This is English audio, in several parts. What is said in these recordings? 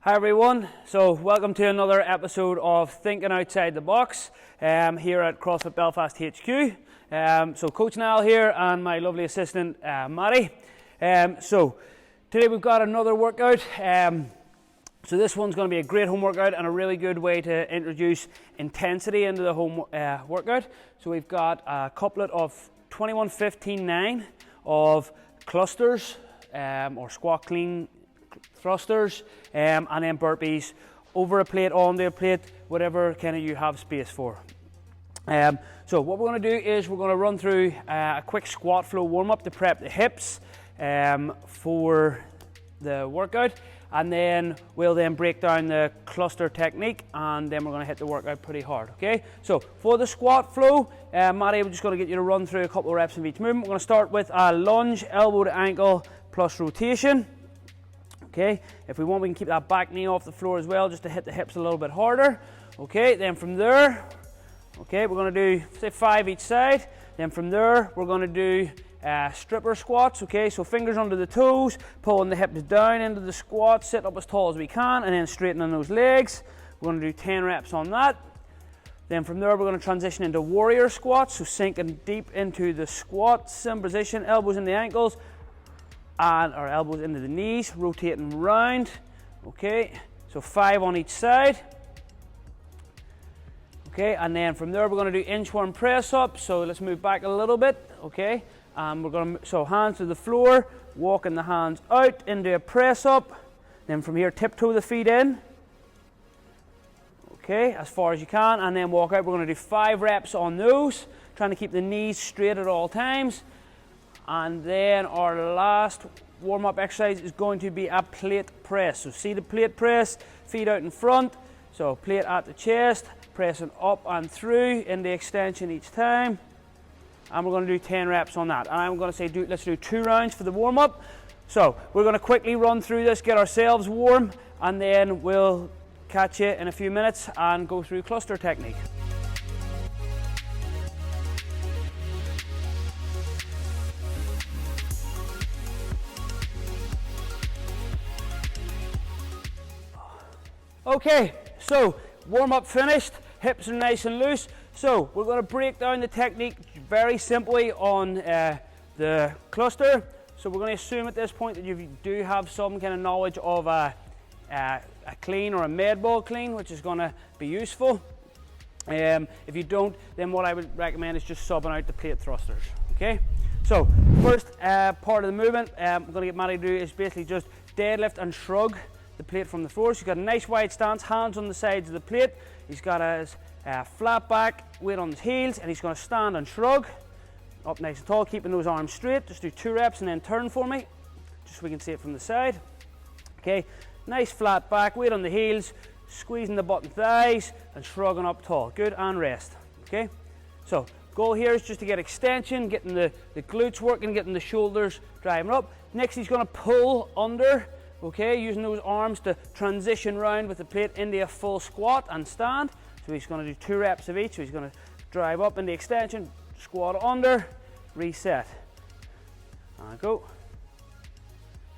Hi everyone, so welcome to another episode of Thinking Outside the Box here at CrossFit Belfast HQ. So Coach Niall here and my lovely assistant Matty. So today we've got another workout. So this one's going to be a great home workout and a really good way to introduce intensity into the home workout. So we've got a couplet of 21-15-9 of clusters or squat clean thrusters and then burpees over a plate, onto a plate, whatever kind of you have space for. So what we're going to do is we're going to run through a quick squat flow warm up to prep the hips for the workout, and then we'll then break down the cluster technique, and then we're going to hit the workout pretty hard. Okay, so for the squat flow, Matty, we're just going to get you to run through a couple of reps of each movement. We're going to start with a lunge, elbow to ankle plus rotation. Okay, if we want, we can keep that back knee off the floor as well, just to hit the hips a little bit harder. Okay, then from there, okay, we're going to do, say, 5 each side. Then from there, we're going to do stripper squats. Okay, so fingers under the toes, pulling the hips down into the squat, sit up as tall as we can, and then straightening those legs. We're going to do 10 reps on that. Then from there, we're going to transition into warrior squats, so sinking deep into the squat, same position, elbows in the ankles, and our elbows into the knees, rotating round. Okay, so 5 on each side. Okay, and then from there we're going to do inchworm press up. So let's move back a little bit. Okay, we're going to, so hands to the floor, walking the hands out into a press up. Then from here, tiptoe the feet in. Okay, as far as you can, and then walk out. We're going to do 5 reps on those, trying to keep the knees straight at all times. And then our last warm-up exercise is going to be a plate press. So see the plate press, feet out in front. So plate at the chest, pressing up and through in the extension each time. And we're going to do 10 reps on that. And I'm going to say let's do 2 rounds for the warm-up. So we're going to quickly run through this, get ourselves warm, and then we'll catch you in a few minutes and go through cluster technique. Okay, so warm up finished, hips are nice and loose. So we're going to break down the technique very simply on the cluster. So we're going to assume at this point that you do have some kind of knowledge of a clean or a med ball clean, which is going to be useful. If you don't, then what I would recommend is just subbing out the plate thrusters. Okay, so first part of the movement I'm going to get Matty to do is basically just deadlift and shrug the plate from the floor. So he's got a nice wide stance, hands on the sides of the plate. He's got his flat back, weight on his heels, and he's going to stand and shrug up nice and tall, keeping those arms straight. Just do 2 reps and then turn for me, just so we can see it from the side. Okay, nice flat back, weight on the heels, squeezing the button thighs and shrugging up tall. Good, and rest. Okay, so goal here is just to get extension, getting the glutes working, getting the shoulders driving up. Next, he's going to pull under. Okay, using those arms to transition round with the plate into a full squat and stand. So he's going to do 2 reps of each. So he's going to drive up in the extension, squat under, reset. And go.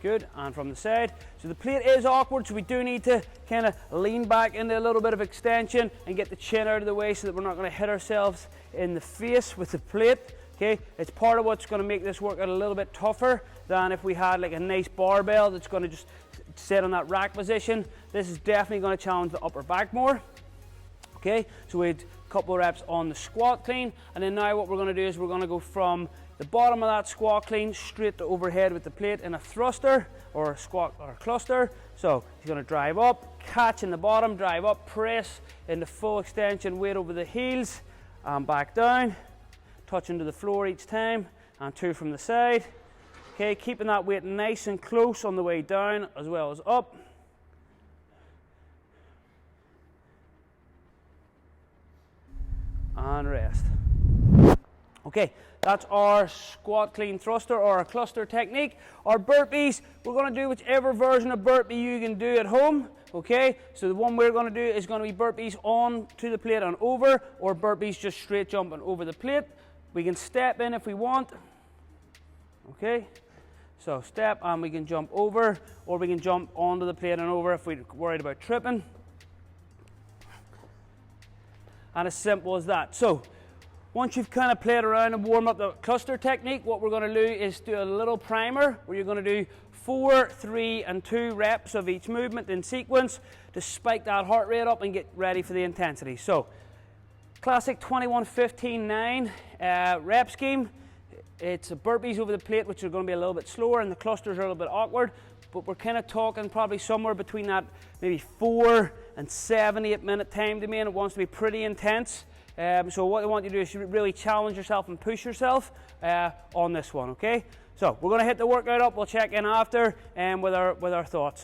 Good, and from the side. So the plate is awkward, so we do need to kind of lean back into a little bit of extension and get the chin out of the way so that we're not going to hit ourselves in the face with the plate. Okay, it's part of what's going to make this workout a little bit tougher than if we had like a nice barbell that's going to just sit on that rack position. This is definitely going to challenge the upper back more. Okay, so we had a couple of reps on the squat clean, and then now what we're going to do is we're going to go from the bottom of that squat clean straight to overhead with the plate in a thruster or a squat or a cluster. So he's going to drive up, catch in the bottom, drive up, press into full extension, weight over the heels, and back down. Touch into the floor each time, and 2 from the side. Okay, keeping that weight nice and close on the way down as well as up. And rest. Okay, that's our squat clean thruster or our cluster technique. Our burpees, we're going to do whichever version of burpee you can do at home. Okay, so the one we're going to do is going to be burpees on to the plate and over, or burpees just straight jumping over the plate. We can step in if we want. Okay, So step and we can jump over, or we can jump onto the plate and over if we're worried about tripping. And as simple as that. So once you've kind of played around and warm up the cluster technique, what we're going to do is do a little primer where you're going to do 4, 3 and 2 reps of each movement in sequence to spike that heart rate up and get ready for the intensity. So classic 21-15-9 rep scheme. It's a burpees over the plate, which are going to be a little bit slower, and the clusters are a little bit awkward, but we're kind of talking probably somewhere between that maybe 4 and 7, 8 minute time domain. It wants to be pretty intense. So what I want you to do is really challenge yourself and push yourself on this one, okay? So we're going to hit the workout up. We'll check in after with our thoughts.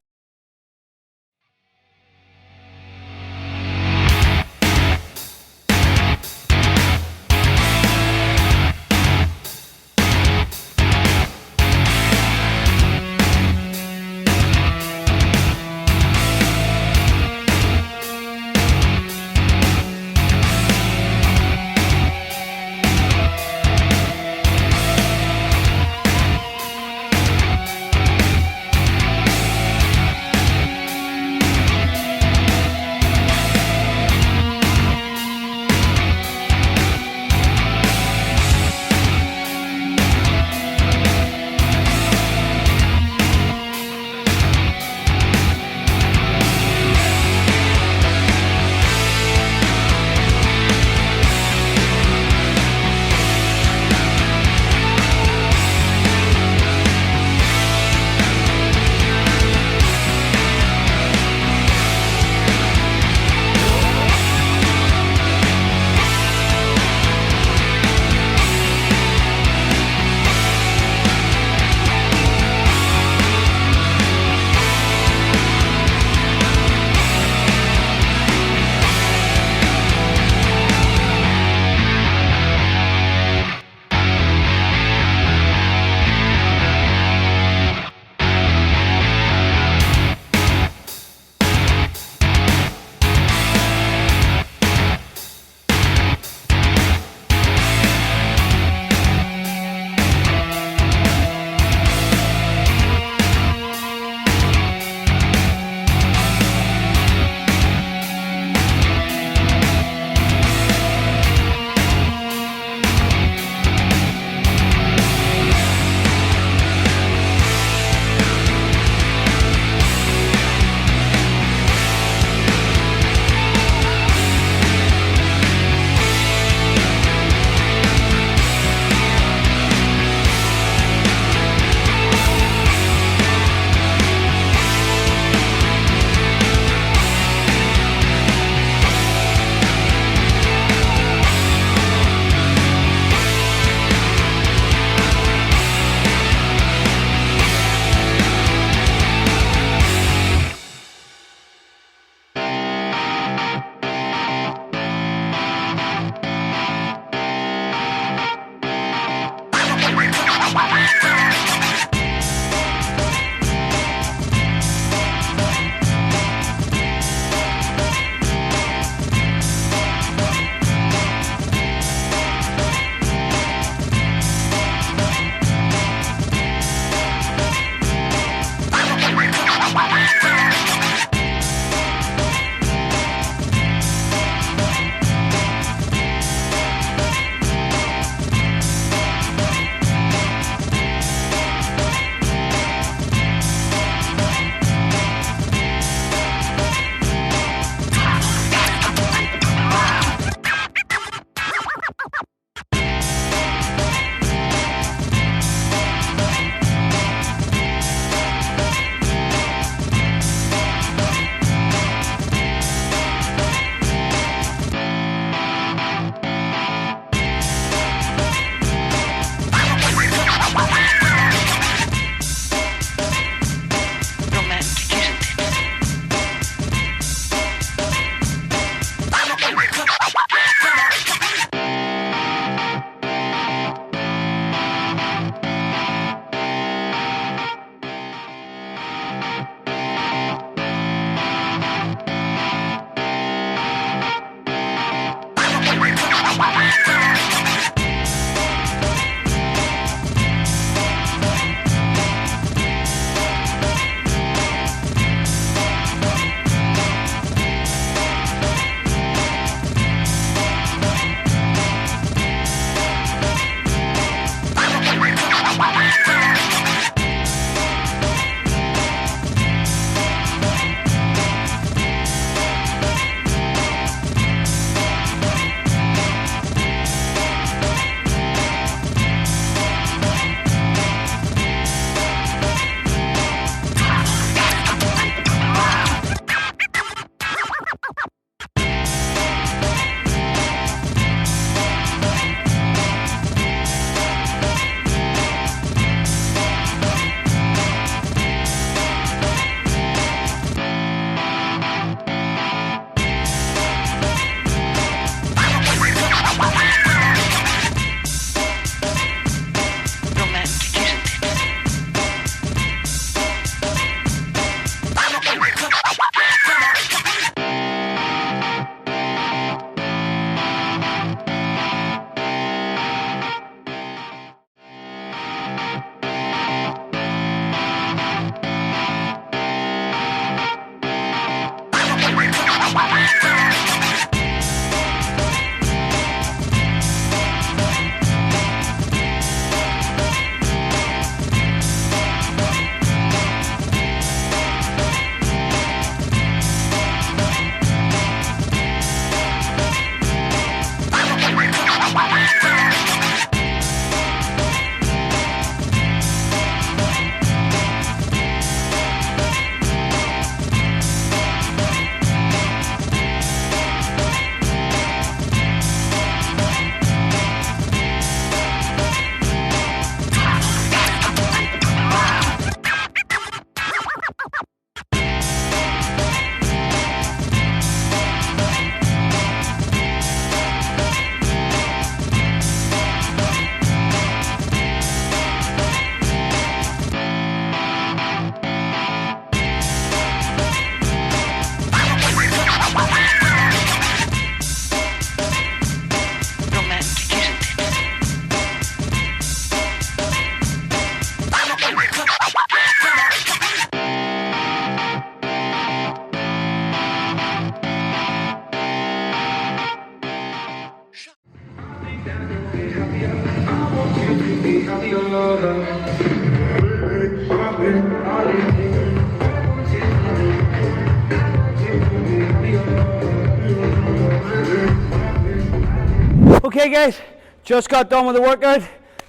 Okay guys, just got done with the workout.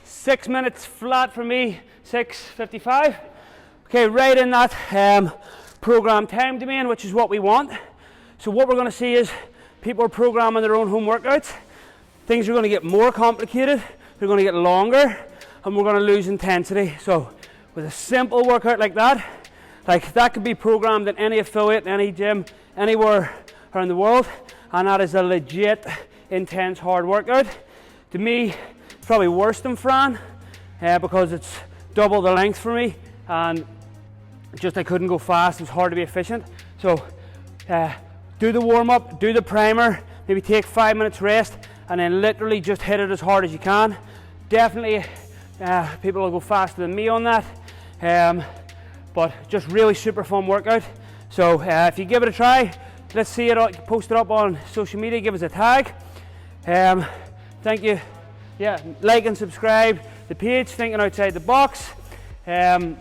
6 minutes flat for me, 6:55. Okay, right in that program time domain, which is what we want. So what we're going to see is people are programming their own home workouts. Things are going to get more complicated, they're going to get longer, and we're going to lose intensity. So with a simple workout like that could be programmed in any affiliate, any gym, anywhere around the world, and that is a legit intense hard workout. To me, it's probably worse than Fran because it's double the length for me, and just I couldn't go fast. It was hard to be efficient. So do the warm-up, do the primer, maybe take 5 minutes rest, and then literally just hit it as hard as you can. Definitely people will go faster than me on that, but just really super fun workout. So if you give it a try, let's see it, post it up on social media, give us a tag. Thank you. Yeah, like and subscribe the page, Thinking Outside the Box. And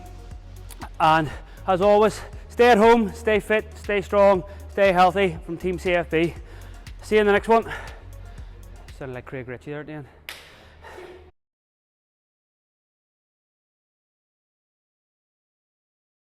as always, stay at home, stay fit, stay strong, stay healthy from Team CFB. See you in the next one. Sounded like Craig Ritchie there at the end.